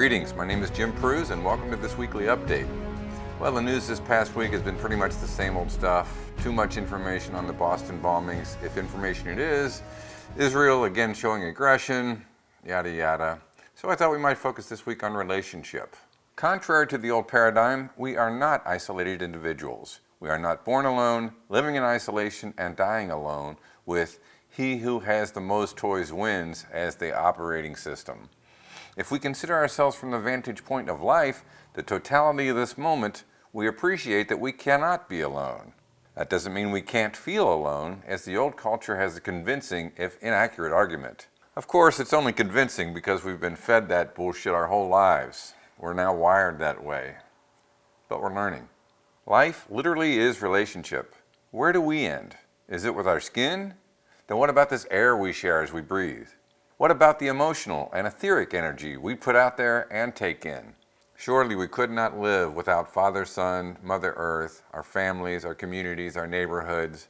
Greetings, my name is Jim Prues and welcome to this weekly update. Well, the news this past week has been pretty much the same old stuff. Too much information on the Boston bombings, if information it is. Israel again showing aggression, yada yada. So I thought we might focus this week on relationship. Contrary to the old paradigm, we are not isolated individuals. We are not born alone, living in isolation and dying alone, with he who has the most toys wins as the operating system. If we consider ourselves from the vantage point of life, the totality of this moment, we appreciate that we cannot be alone. That doesn't mean we can't feel alone, as the old culture has a convincing, if inaccurate, argument. Of course, it's only convincing because we've been fed that bullshit our whole lives. We're now wired that way. But we're learning. Life literally is relationship. Where do we end? Is it with our skin? Then what about this air we share as we breathe? What about the emotional and etheric energy we put out there and take in? Surely we could not live without Father, Son, Mother Earth, our families, our communities, our neighborhoods.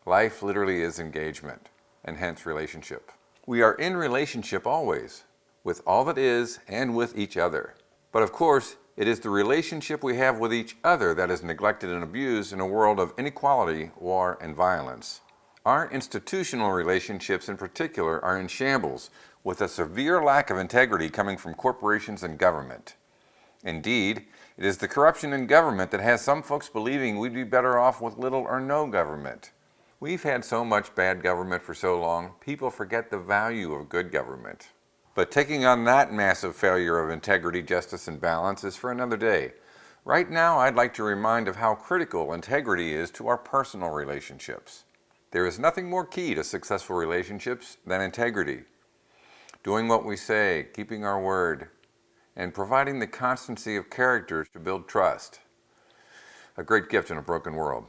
Life literally is engagement, and hence relationship. We are in relationship always, with all that is and with each other. But of course, it is the relationship we have with each other that is neglected and abused in a world of inequality, war, and violence. Our institutional relationships in particular are in shambles, with a severe lack of integrity coming from corporations and government. Indeed, it is the corruption in government that has some folks believing we'd be better off with little or no government. We've had so much bad government for so long, people forget the value of good government. But taking on that massive failure of integrity, justice, and balance is for another day. Right now, I'd like to remind of how critical integrity is to our personal relationships. There is nothing more key to successful relationships than integrity. Doing what we say, keeping our word, and providing the constancy of character to build trust. A great gift in a broken world.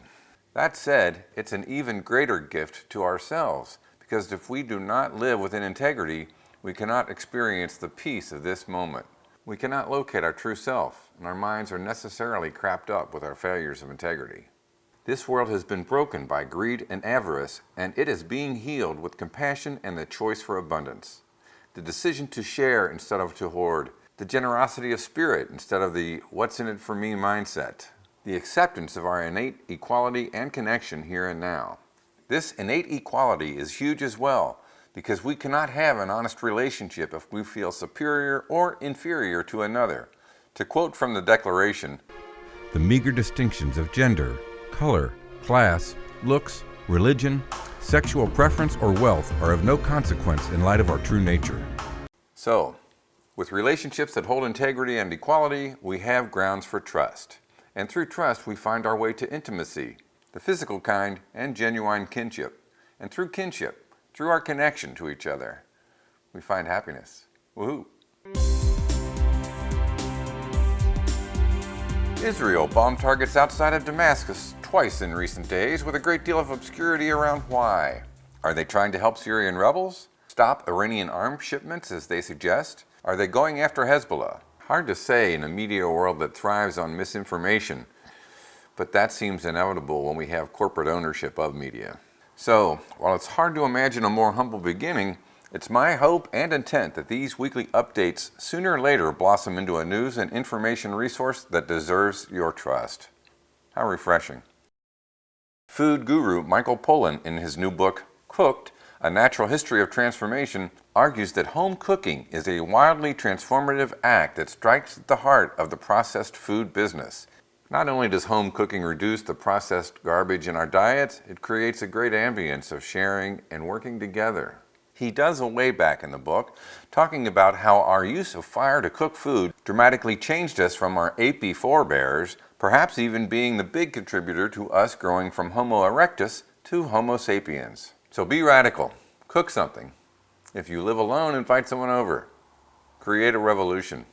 That said, it's an even greater gift to ourselves, because if we do not live within integrity, we cannot experience the peace of this moment. We cannot locate our true self, and our minds are necessarily crapped up with our failures of integrity. This world has been broken by greed and avarice, and it is being healed with compassion and the choice for abundance. The decision to share instead of to hoard. The generosity of spirit instead of the what's in it for me mindset. The acceptance of our innate equality and connection here and now. This innate equality is huge as well, because we cannot have an honest relationship if we feel superior or inferior to another. To quote from the Declaration, "The meager distinctions of gender, color, class, looks, religion, sexual preference, or wealth are of no consequence in light of our true nature." So, with relationships that hold integrity and equality, we have grounds for trust. And through trust, we find our way to intimacy, the physical kind, and genuine kinship. And through kinship, through our connection to each other, we find happiness. Woohoo! Israel bombed targets outside of Damascus twice in recent days, with a great deal of obscurity around why. Are they trying to help Syrian rebels? Stop Iranian arms shipments, as they suggest? Are they going after Hezbollah? Hard to say in a media world that thrives on misinformation, but that seems inevitable when we have corporate ownership of media. So, while it's hard to imagine a more humble beginning, it's my hope and intent that these weekly updates sooner or later blossom into a news and information resource that deserves your trust. How refreshing. Food guru Michael Pollan, in his new book, Cooked, A Natural History of Transformation, argues that home cooking is a wildly transformative act that strikes at the heart of the processed food business. Not only does home cooking reduce the processed garbage in our diets, it creates a great ambience of sharing and working together. He does a way back in the book, talking about how our use of fire to cook food dramatically changed us from our ape forebears, perhaps even being the big contributor to us growing from Homo erectus to Homo sapiens. So be radical. Cook something. If you live alone, invite someone over. Create a revolution.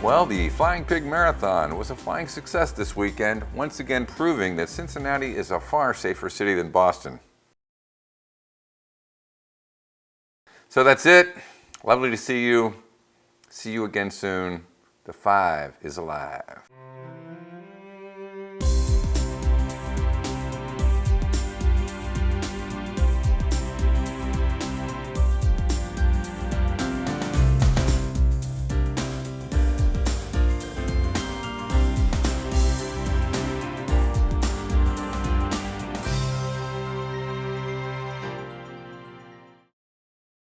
Well, the Flying Pig Marathon was a flying success this weekend, once again proving that Cincinnati is a far safer city than Boston. So that's it. Lovely to see you. See you again soon. The 5 is alive.